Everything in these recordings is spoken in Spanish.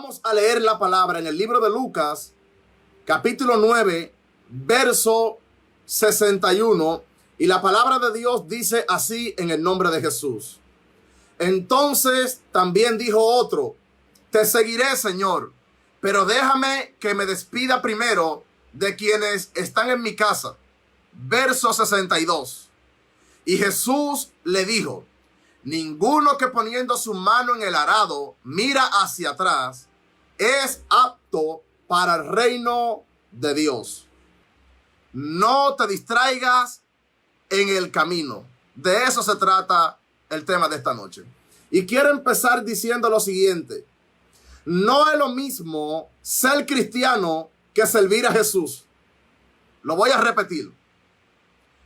vamos a leer la palabra en el libro de Lucas, capítulo 9, verso 61. Y la palabra de Dios dice así en el nombre de Jesús. Entonces también dijo otro: te seguiré, Señor, pero déjame que me despida primero de quienes están en mi casa. Verso 62. Y Jesús le dijo: ninguno que poniendo su mano en el arado mira hacia atrás es apto para el reino de Dios. No te distraigas en el camino. De eso se trata el tema de esta noche. Y quiero empezar diciendo lo siguiente: no es lo mismo ser cristiano que servir a Jesús. Lo voy a repetir.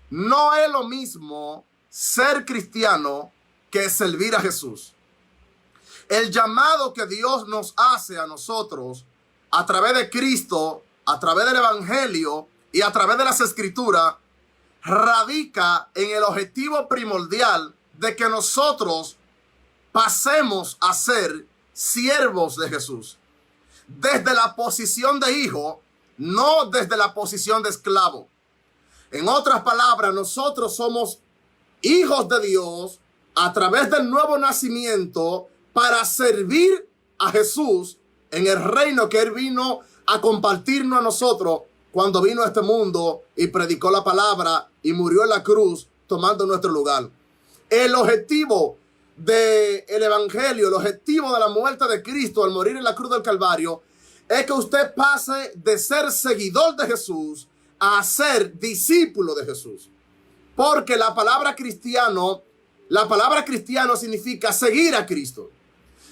No es lo mismo ser cristiano que servir a Jesús. El llamado que Dios nos hace a nosotros a través de Cristo, a través del Evangelio y a través de las Escrituras, radica en el objetivo primordial de que nosotros pasemos a ser siervos de Jesús. Desde la posición de hijo, no desde la posición de esclavo. En otras palabras, nosotros somos hijos de Dios a través del nuevo nacimiento para servir a Jesús en el reino que Él vino a compartirnos a nosotros cuando vino a este mundo y predicó la palabra y murió en la cruz tomando nuestro lugar. El objetivo del Evangelio, el objetivo de la muerte de Cristo al morir en la cruz del Calvario, es que usted pase de ser seguidor de Jesús a ser discípulo de Jesús. Porque la palabra cristiano significa seguir a Cristo.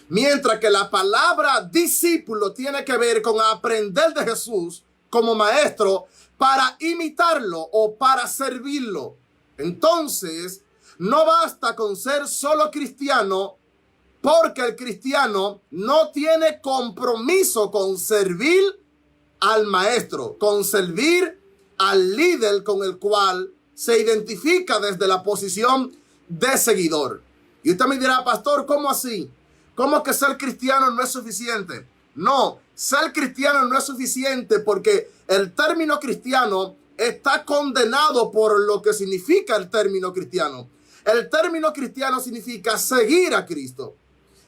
Mientras que la palabra discípulo tiene que ver con aprender de Jesús como maestro para imitarlo o para servirlo. Entonces, no basta con ser solo cristiano, porque el cristiano no tiene compromiso con servir al maestro, con servir al líder con el cual se identifica desde la posición de seguidor. Y usted me dirá: pastor, ¿cómo así? ¿Cómo que ser cristiano no es suficiente? No, ser cristiano no es suficiente porque el término cristiano está condenado por lo que significa el término cristiano. El término cristiano significa seguir a Cristo.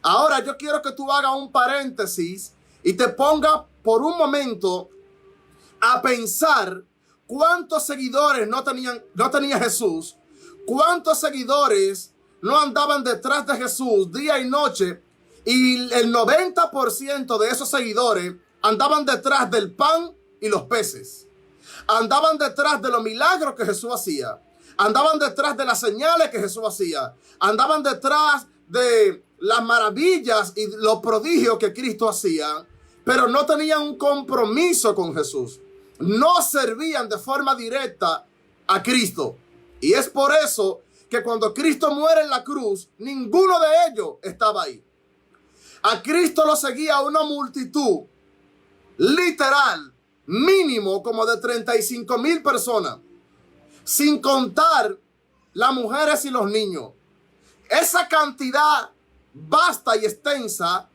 Ahora yo quiero que tú hagas un paréntesis y te pongas por un momento a pensar cuántos seguidores no tenía Jesús, cuántos seguidores no andaban detrás de Jesús día y noche, y el 90% de esos seguidores andaban detrás del pan y los peces. Andaban detrás de los milagros que Jesús hacía. Andaban detrás de las señales que Jesús hacía. Andaban detrás de las maravillas y los prodigios que Cristo hacía, pero no tenían un compromiso con Jesús. No servían de forma directa a Cristo. Y es por eso que cuando Cristo muere en la cruz, ninguno de ellos estaba ahí. A Cristo lo seguía una multitud, literal, mínimo como de 35,000 personas, sin contar las mujeres y los niños. Esa cantidad vasta y extensa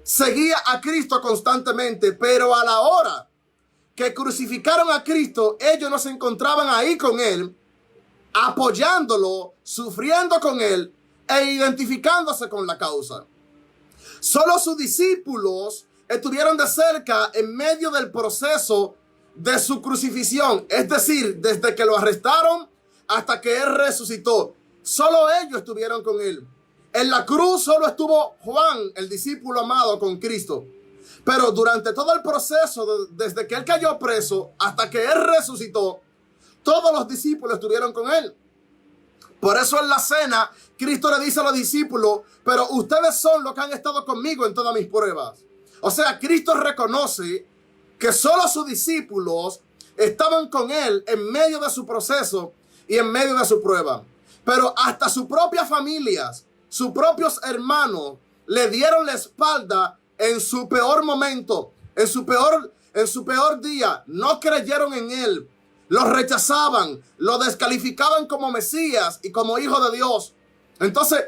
seguía a Cristo constantemente, pero a la hora que crucificaron a Cristo, ellos no se encontraban ahí con Él, apoyándolo, sufriendo con Él e identificándose con la causa. Solo sus discípulos estuvieron de cerca en medio del proceso de su crucifixión, es decir, desde que lo arrestaron hasta que Él resucitó. Solo ellos estuvieron con Él. En la cruz solo estuvo Juan, el discípulo amado, con Cristo. Pero durante todo el proceso, desde que Él cayó preso hasta que Él resucitó, todos los discípulos estuvieron con Él. Por eso en la cena, Cristo le dice a los discípulos: pero ustedes son los que han estado conmigo en todas mis pruebas. O sea, Cristo reconoce que solo sus discípulos estaban con Él en medio de su proceso y en medio de su prueba. Pero hasta sus propias familias, sus propios hermanos, le dieron la espalda en su peor momento, en su peor día. No creyeron en Él. Lo rechazaban, lo descalificaban como Mesías y como Hijo de Dios. Entonces,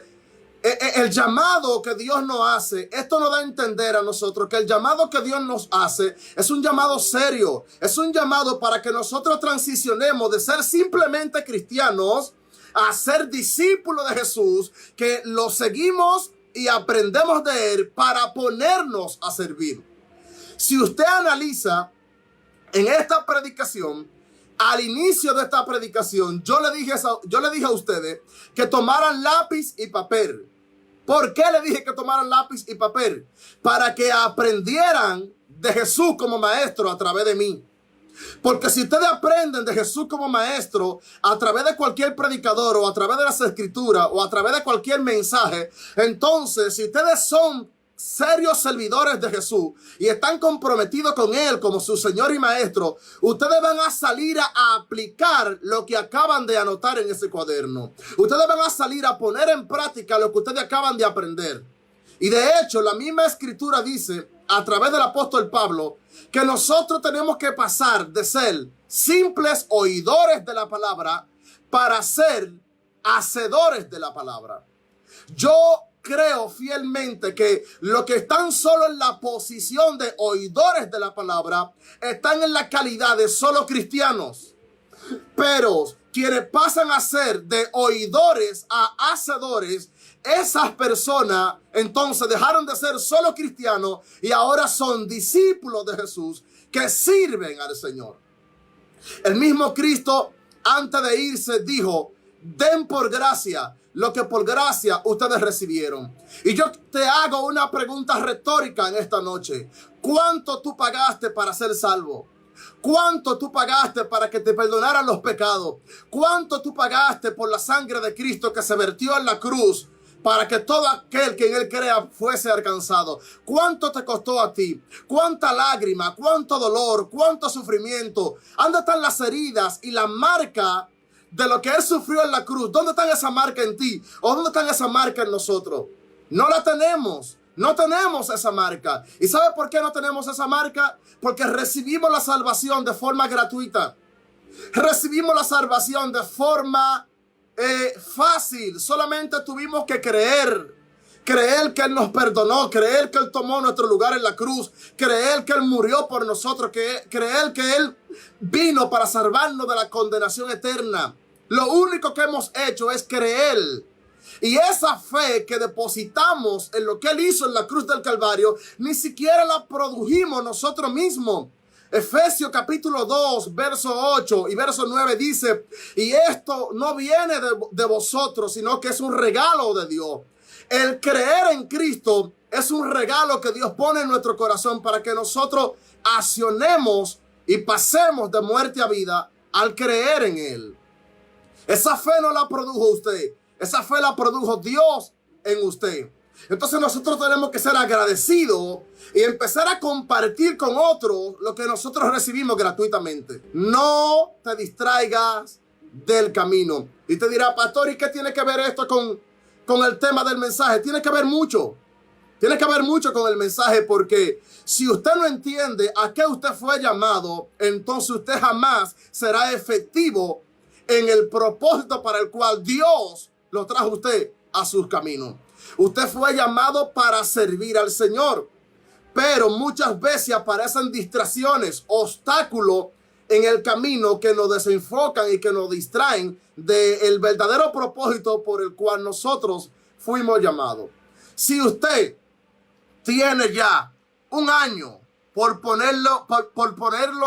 El llamado que Dios nos hace, esto nos da a entender a nosotros que el llamado que Dios nos hace es un llamado serio, es un llamado para que nosotros transicionemos de ser simplemente cristianos a ser discípulos de Jesús, que lo seguimos y aprendemos de Él para ponernos a servir. Si usted analiza en esta predicación, al inicio de esta predicación, yo le dije a ustedes que tomaran lápiz y papel. ¿Por qué le dije que tomaran lápiz y papel? Para que aprendieran de Jesús como maestro a través de mí. Porque si ustedes aprenden de Jesús como maestro a través de cualquier predicador o a través de las escrituras o a través de cualquier mensaje, entonces si ustedes son serios servidores de Jesús y están comprometidos con Él como su Señor y Maestro, ustedes van a salir a aplicar lo que acaban de anotar en ese cuaderno. Ustedes van a salir a poner en práctica lo que ustedes acaban de aprender. Y de hecho, la misma escritura dice, a través del apóstol Pablo, que nosotros tenemos que pasar de ser simples oidores de la palabra para ser hacedores de la palabra. Yo creo fielmente que los que están solo en la posición de oidores de la palabra están en la calidad de solo cristianos. Pero quienes pasan a ser de oidores a hacedores, esas personas entonces dejaron de ser solo cristianos y ahora son discípulos de Jesús que sirven al Señor. El mismo Cristo, antes de irse, dijo: den por gracia lo que por gracia ustedes recibieron. Y yo te hago una pregunta retórica en esta noche. ¿Cuánto tú pagaste para ser salvo? ¿Cuánto tú pagaste para que te perdonaran los pecados? ¿Cuánto tú pagaste por la sangre de Cristo que se vertió en la cruz para que todo aquel que en Él crea fuese alcanzado? ¿Cuánto te costó a ti? ¿Cuánta lágrima? ¿Cuánto dolor? ¿Cuánto sufrimiento? ¿Dónde están las heridas y la marca de lo que Él sufrió en la cruz? ¿Dónde están esa marca en ti? ¿O dónde están esa marca en nosotros? No la tenemos. No tenemos esa marca. ¿Y sabe por qué no tenemos esa marca? Porque recibimos la salvación de forma gratuita. Recibimos la salvación de forma fácil. Solamente tuvimos que creer. Creer que Él nos perdonó, creer que Él tomó nuestro lugar en la cruz, creer que Él murió por nosotros, creer que Él vino para salvarnos de la condenación eterna. Lo único que hemos hecho es creer. Y esa fe que depositamos en lo que Él hizo en la cruz del Calvario, ni siquiera la produjimos nosotros mismos. Efesios capítulo 2, verso 8 y verso 9 dice: y esto no viene de vosotros, sino que es un regalo de Dios. El creer en Cristo es un regalo que Dios pone en nuestro corazón para que nosotros accionemos y pasemos de muerte a vida al creer en Él. Esa fe no la produjo usted. Esa fe la produjo Dios en usted. Entonces nosotros tenemos que ser agradecidos y empezar a compartir con otros lo que nosotros recibimos gratuitamente. No te distraigas del camino. Y te dirá: pastor, ¿y qué tiene que ver esto con el tema del mensaje? Tiene que ver mucho. Tiene que ver mucho con el mensaje, porque si usted no entiende a qué usted fue llamado, entonces usted jamás será efectivo en el propósito para el cual Dios lo trajo usted a sus caminos. Usted fue llamado para servir al Señor, pero muchas veces aparecen distracciones, obstáculos en el camino que nos desenfocan y que nos distraen del verdadero propósito por el cual nosotros fuimos llamados. Si usted tiene ya un año, por ponerlo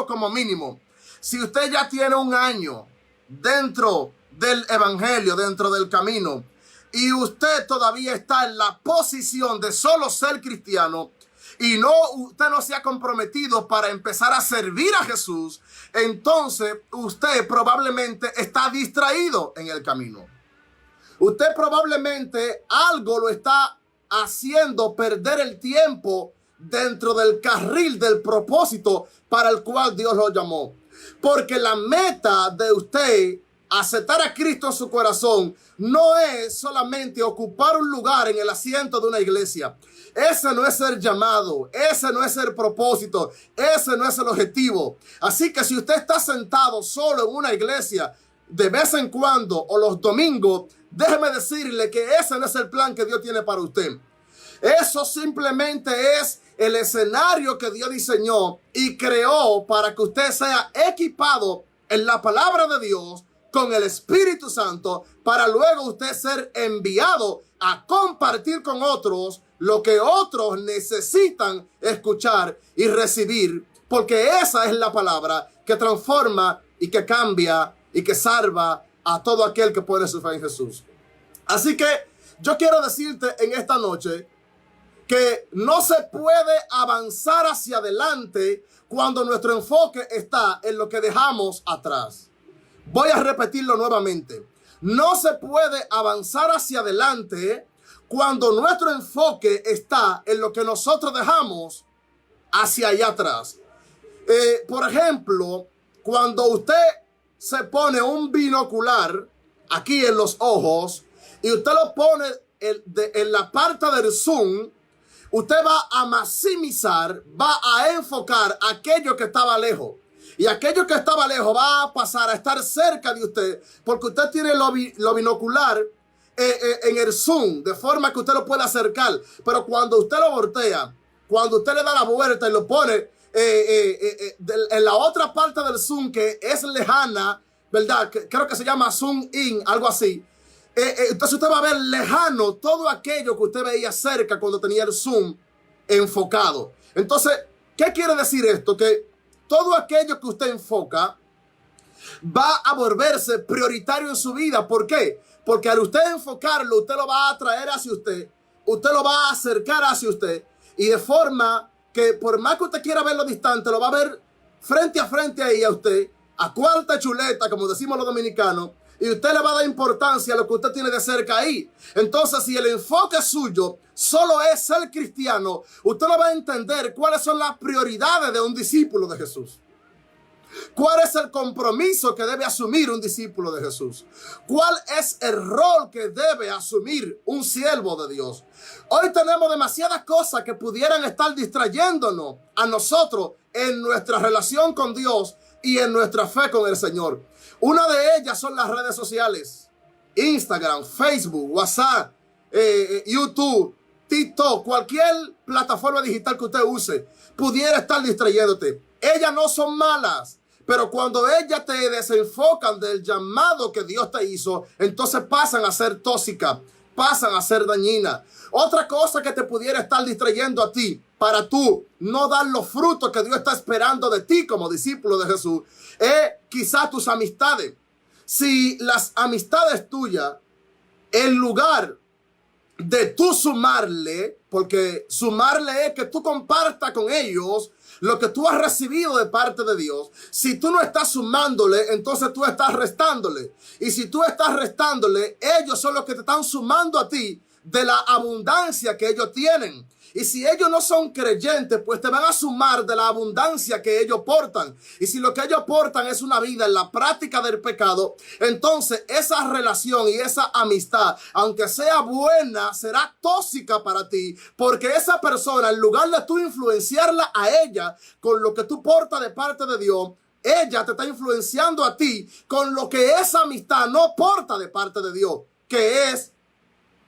como mínimo, si usted ya tiene un año dentro del evangelio, dentro del camino, y usted todavía está en la posición de solo ser cristiano y usted no se ha comprometido para empezar a servir a Jesús, entonces usted probablemente está distraído en el camino. Usted probablemente algo lo está haciendo perder el tiempo dentro del carril del propósito para el cual Dios lo llamó. Porque la meta de usted aceptar a Cristo en su corazón no es solamente ocupar un lugar en el asiento de una iglesia. Ese no es el llamado, ese no es el propósito, ese no es el objetivo. Así que si usted está sentado solo en una iglesia de vez en cuando o los domingos, déjeme decirle que ese no es el plan que Dios tiene para usted. Eso simplemente es el escenario que Dios diseñó y creó para que usted sea equipado en la palabra de Dios con el Espíritu Santo, para luego usted ser enviado a compartir con otros lo que otros necesitan escuchar y recibir, porque esa es la palabra que transforma y que cambia y que salva a todo aquel que pone su fe en Jesús. Así que yo quiero decirte en esta noche que no se puede avanzar hacia adelante cuando nuestro enfoque está en lo que dejamos atrás. Voy a repetirlo nuevamente. No se puede avanzar hacia adelante cuando nuestro enfoque está en lo que nosotros dejamos hacia allá atrás. Por ejemplo, cuando usted se pone un binocular aquí en los ojos y usted lo pone en la parte del zoom, usted va a maximizar, va a enfocar aquello que estaba lejos. Y aquello que estaba lejos va a pasar a estar cerca de usted, porque usted tiene lo binocular en el zoom, de forma que usted lo puede acercar. Pero cuando usted lo voltea, cuando usted le da la vuelta y lo pone en la otra parte del zoom que es lejana, ¿verdad? Creo que se llama zoom in, algo así. Entonces usted va a ver lejano todo aquello que usted veía cerca cuando tenía el zoom enfocado. Entonces, ¿qué quiere decir esto? Que todo aquello que usted enfoca va a volverse prioritario en su vida. ¿Por qué? Porque al usted enfocarlo, usted lo va a atraer hacia usted, usted lo va a acercar hacia usted, y de forma que por más que usted quiera verlo distante, lo va a ver frente a frente ahí a usted, a cuarta chuleta, como decimos los dominicanos, y usted le va a dar importancia a lo que usted tiene de cerca ahí. Entonces, si el enfoque suyo solo es ser cristiano, usted no va a entender cuáles son las prioridades de un discípulo de Jesús. ¿Cuál es el compromiso que debe asumir un discípulo de Jesús? ¿Cuál es el rol que debe asumir un siervo de Dios? Hoy tenemos demasiadas cosas que pudieran estar distrayéndonos a nosotros en nuestra relación con Dios y en nuestra fe con el Señor. Una de ellas son las redes sociales: Instagram, Facebook, WhatsApp, YouTube, TikTok, cualquier plataforma digital que usted use pudiera estar distrayéndote. Ellas no son malas, pero cuando ellas te desenfocan del llamado que Dios te hizo, entonces pasan a ser tóxicas, pasan a ser dañinas. Otra cosa que te pudiera estar distrayendo a ti para tú no dar los frutos que Dios está esperando de ti como discípulo de Jesús es quizás tus amistades. Si las amistades tuyas, en lugar de tú sumarle, porque sumarle es que tú compartas con ellos lo que tú has recibido de parte de Dios, si tú no estás sumándole, entonces tú estás restándole. Y si tú estás restándole, ellos son los que te están sumando a ti de la abundancia que ellos tienen. Y si ellos no son creyentes, pues te van a sumar de la abundancia que ellos portan. Y si lo que ellos portan es una vida en la práctica del pecado, entonces esa relación y esa amistad, aunque sea buena, será tóxica para ti. Porque esa persona, en lugar de tú influenciarla a ella con lo que tú portas de parte de Dios, ella te está influenciando a ti con lo que esa amistad no porta de parte de Dios, que es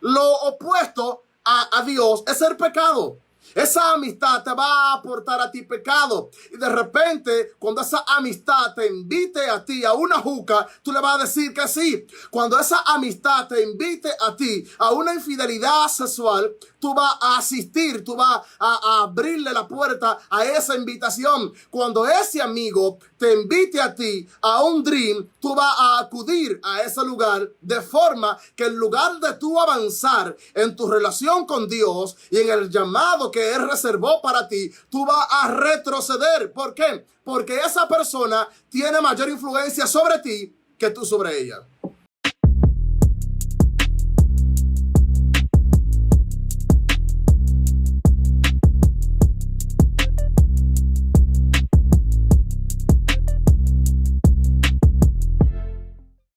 lo opuesto a Dios, es el pecado. Esa amistad te va a aportar a ti pecado. Y de repente, cuando esa amistad te invite a ti a una juca, tú le vas a decir que sí. Cuando esa amistad te invite a ti a una infidelidad sexual, tú vas a asistir, tú vas a abrirle la puerta a esa invitación. Cuando ese amigo te invite a ti a un dream, tú vas a acudir a ese lugar, de forma que en lugar de tú avanzar en tu relación con Dios y en el llamado que Él reservó para ti, tú vas a retroceder. ¿Por qué? Porque esa persona tiene mayor influencia sobre ti que tú sobre ella.